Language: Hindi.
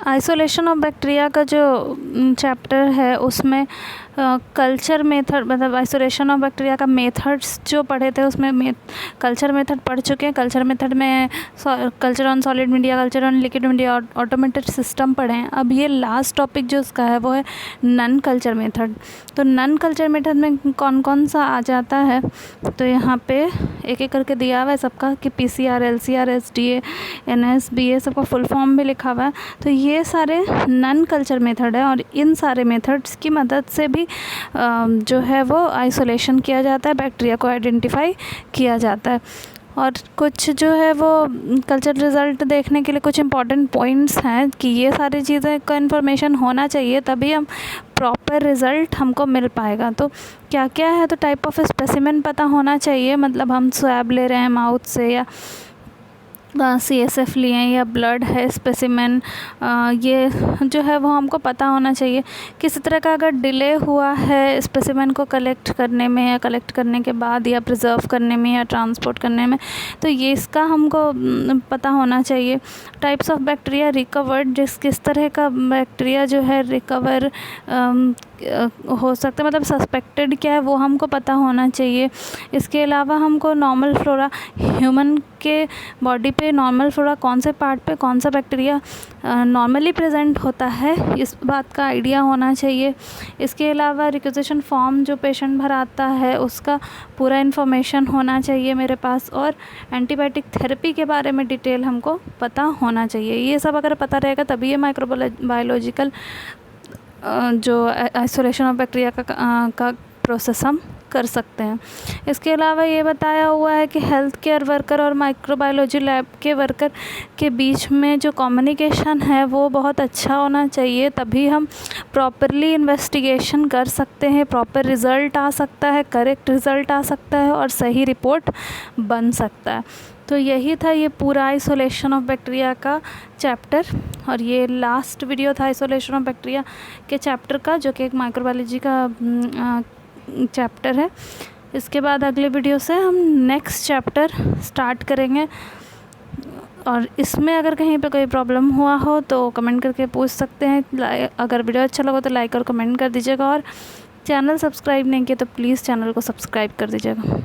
आइसोलेशन ऑफ बैक्टीरिया का जो चैप्टर है उसमें कल्चर मेथड, मतलब आइसोलेशन ऑफ बैक्टीरिया का मेथड्स जो पढ़े थे उसमें कल्चर मेथड पढ़ चुके हैं। कल्चर मेथड में culture on solid media, culture on liquid media और ऑटोमेटेड सिस्टम पढ़े हैं। अब ये लास्ट टॉपिक जो उसका है वो है नन कल्चर मेथड। तो नन कल्चर मेथड में कौन कौन सा आ जाता है, तो यहाँ पे एक एक करके दिया हुआ है सबका कि PCR, LCR, SDA, NS, BA सबका फुल फॉर्म भी लिखा हुआ है। तो ये सारे नन कल्चर मेथड है और इन सारे मेथड्स की मदद से भी जो है वो आइसोलेशन किया जाता है, बैक्टीरिया को आइडेंटिफाई किया जाता है। और कुछ जो है वो कल्चर रिज़ल्ट देखने के लिए कुछ इंपॉर्टेंट पॉइंट्स हैं कि ये सारी चीज़ें का इन्फॉर्मेशन होना चाहिए, तभी हम प्रॉपर रिज़ल्ट हमको मिल पाएगा। तो क्या क्या है, तो टाइप ऑफ स्पेसिमेन पता होना चाहिए, मतलब हम स्वैब ले रहे हैं माउथ से या CSF लिए या ब्लड है स्पेसिमेन, ये जो है वो हमको पता होना चाहिए। किसी तरह का अगर डिले हुआ है स्पेसिमेन को कलेक्ट करने में या कलेक्ट करने के बाद या प्रिजर्व करने में या ट्रांसपोर्ट करने में, तो ये इसका हमको पता होना चाहिए। टाइप्स ऑफ बैक्टीरिया रिकवर्ड, किस तरह का बैक्टीरिया जो है रिकवर हो सकता है, मतलब सस्पेक्टेड क्या है वो हमको पता होना चाहिए। इसके अलावा हमको नॉर्मल फ्लोरा, ह्यूमन के बॉडी पे नॉर्मल फ्लोरा कौन से पार्ट पे कौन सा बैक्टीरिया नॉर्मली प्रेजेंट होता है, इस बात का आइडिया होना चाहिए। इसके अलावा रिक्वेजिशन फॉर्म जो पेशेंट भराता है उसका पूरा इन्फॉर्मेशन होना चाहिए मेरे पास, और एंटीबायोटिक थेरेपी के बारे में डिटेल हमको पता होना चाहिए। ये सब अगर पता रहेगा तभी ये माइक्रोबायोलॉजिकल जो आइसोलेशन ऑफ बैक्टीरिया का प्रोसेस हम कर सकते हैं। इसके अलावा ये बताया हुआ है कि हेल्थ केयर वर्कर और माइक्रोबायोलॉजी लैब के वर्कर के बीच में जो कम्युनिकेशन है वो बहुत अच्छा होना चाहिए, तभी हम प्रॉपरली इन्वेस्टिगेशन कर सकते हैं, प्रॉपर रिज़ल्ट आ सकता है, करेक्ट रिज़ल्ट आ सकता है और सही रिपोर्ट बन सकता है। तो यही था ये पूरा आइसोलेशन ऑफ बैक्टीरिया का चैप्टर, और ये लास्ट वीडियो था आइसोलेशन ऑफ बैक्टीरिया के चैप्टर का, जो कि एक माइक्रोबायोलॉजी का चैप्टर है। इसके बाद अगले वीडियो से हम नेक्स्ट चैप्टर स्टार्ट करेंगे, और इसमें अगर कहीं पे कोई प्रॉब्लम हुआ हो तो कमेंट करके पूछ सकते हैं। अगर वीडियो अच्छा लगा तो लाइक और कमेंट कर दीजिएगा, और चैनल सब्सक्राइब नहीं किया तो प्लीज़ चैनल को सब्सक्राइब कर दीजिएगा।